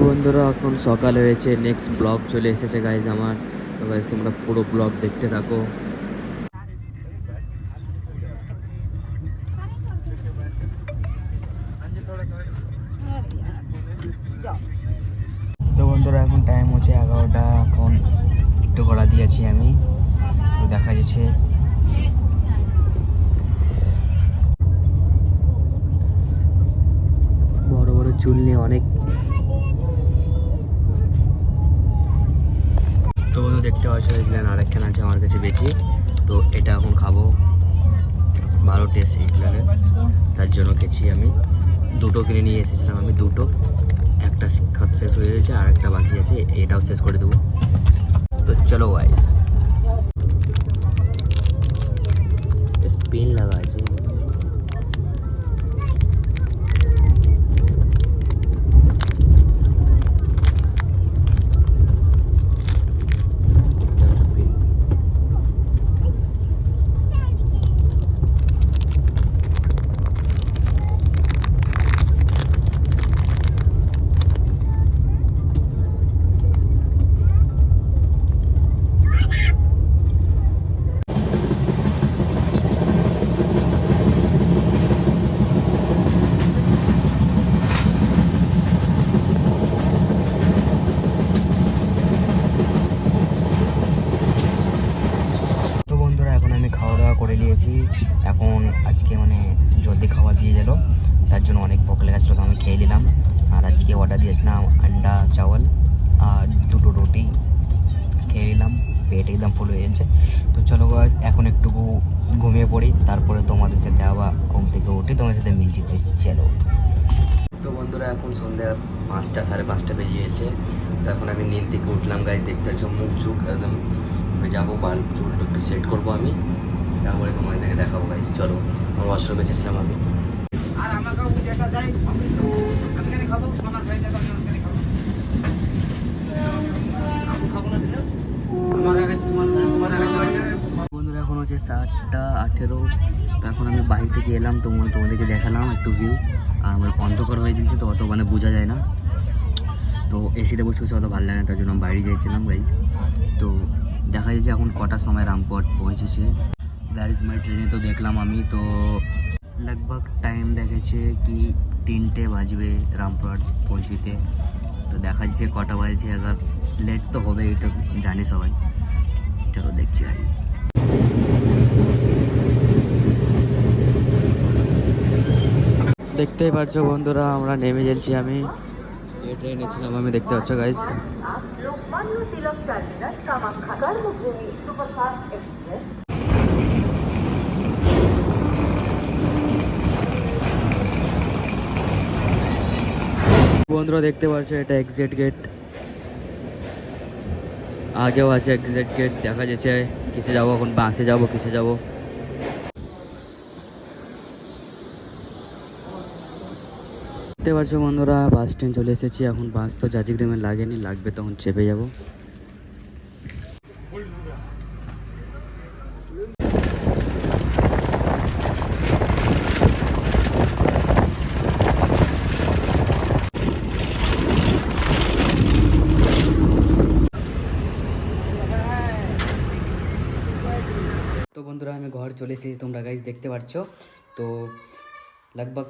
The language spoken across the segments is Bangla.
বন্ধুরা এখন সকাল হয়েছে, নেক্সট ব্লগ চলে এসেছে গাইজ আমার। তো গাইজ তোমরা পুরো ব্লগ দেখতে থাকো। তো বন্ধুরা এখন টাইম হচ্ছে 11টা, এখন একটু গড়া দিয়েছি আমি। তো দেখা যাচ্ছে বড় বড় চুল নিয়ে অনেক। তো বন্ধু দেখতে পাচ্ছ এগুলো আরেকখান আছে আমার কাছে বেশি। তো এটা এখন খাবো, ভালো টেস্ট এগুলানের, তার জন্য খেয়েছি আমি। দুটো কিনে নিয়ে এসেছিলাম আমি, দুটো। একটা শেষ হয়ে গেছে আর একটা বাকি আছে, এটাও শেষ করে দেবো। তো চলো ভাই, পেন লাগা আছে। তো বন্ধুরা এখন আমি খাওয়া দাওয়া করে নিয়েছি। এখন আজকে মানে জলদি খাওয়া দিয়ে গেল, তার জন্য অনেক ভোক লেগেছিলো, তো আমি খেয়ে নিলাম। আর আজকে অর্ডার দিয়েছিলাম আন্ডা চাওয়াল আর দুটো রুটি, খেয়ে নিলাম। পেট একদম ফুল হয়ে যাচ্ছে। তো চলো গাইস এখন একটু ঘুমিয়ে পড়ি, তারপরে তোমাদের সাথে আবার ঘুম থেকে উঠে তোমাদের সাথে মিলছি গাইস, চলো। তো বন্ধুরা এখন সন্ধ্যা 5টা, 5:30 বেজে গেছে। তো এখন আমি নিদ থেকে উঠলাম গাইস, দেখতে পাচ্ছ মুখ চুখ একদম যাবো, বাল চুলটা একটু সেট করবো আমি, তারপরে তোমাদেরকে দেখাবো গাইস। চলো, আমার ওয়াশরুমে এসেছিলাম আমি। আর আমাকে যেটা দেয় আমি কেন খাবো, আমার ভাই দেয় আমি কেন খাবো, আমি খাবো না দিলে আমার আগে তোমার আগে চলে যাবে। বন্ধুরা এখন হচ্ছে 7:18। তো এখন আমি বাইরে থেকে এলাম, তোমাদেরকে দেখালাম একটু ভিউ। আর আমার অন্ধকার হয়ে যাচ্ছে তো অত মানে বোঝা যায় না, তো এসিতে বসে বসে অত ভালো লাগে না, তার জন্য আমি বাইরে যাইছিলাম গাইজ। তো দেখা যাচ্ছে এখন কটার সময় রামপুরহাট পৌঁছেছে, দ্যাট ইজ মাই ট্রেনে। তো দেখলাম আমি, তো लगभग টাইম দেখেছে কি 3টে বাজবে রামপুরহাট পৌঁছিতে। তো দেখা যাচ্ছে কটা বাজছে, আবার লেট তো হবে, এটা জানে সবাই। চলো দেখছি আই। দেখতেই পারছো বন্ধুরা আমরা নেমে যাচ্ছি, আমি যে ট্রেনে ছিলাম আমি, দেখতে পাচ্ছ গাইজ। বন্ধুরা দেখতে পাচ্ছ এটা এক্সিট গেট, আগেও আছে এক্সিট গেট। দেখা যাচ্ছে কিসে যাবো এখন, বাসে যাবো কিসে যাবো। দেখতে পাচ্ছ বন্ধুরা বাস স্ট্যান্ড চলে এসেছি, এখন বাস তো জাজিগ্রামে লাগেনি, লাগবে তখন চেপে যাবো। তো বন্ধুরা আমি ঘর চলে এসেছি, তোমরা গাইজ দেখতে পাচ্ছ। তো लगभग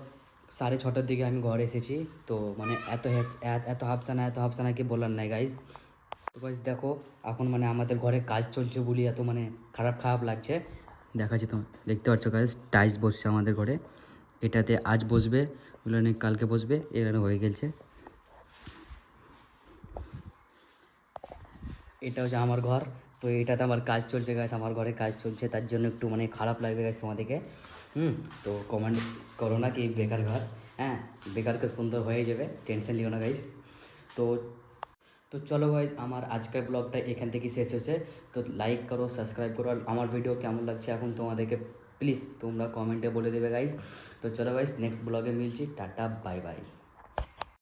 6:30টার দিকে আমি ঘরে এসেছি। তো মানে এত হাফসানা কি বলার নাই গাইজ। তো গাইজ দেখো এখন মানে আমাদের ঘরে কাজ চলছে বলি এত মানে খারাপ লাগছে। দেখাচ্ছি তো, দেখতে পাচ্ছ গাইজ টাইলস বসছে আমাদের ঘরে, এটাতে আজ বসবে, ওগুলো কালকে বসবে, এখানে হয়ে গেছে। এটা হচ্ছে আমার ঘর। তো এটাতে আমার কাজ চলছে গাইস, আমার ঘরে কাজ চলছে, তার জন্য একটু মানে খারাপ লাগবে গাইস তোমাদেরকে। তো কমেন্ট করো না কি বেকার ঘর, হ্যাঁ বেকারকে সুন্দর হয়ে যাবে, টেনশন লিও না গাইস। তো তো চলো গাইস আমার আজকের ব্লগটা এখান থেকে শেষ হচ্ছে। তো লাইক করো, সাবস্ক্রাইব করো, আর আমার ভিডিও কেমন লাগছে এখন তোমাদেরকে প্লিজ তোমরা কমেন্টে বলে দেবে গাইস। তো চলো গাইস নেক্সট ব্লগে মিলছি, টাটা বাই বাই।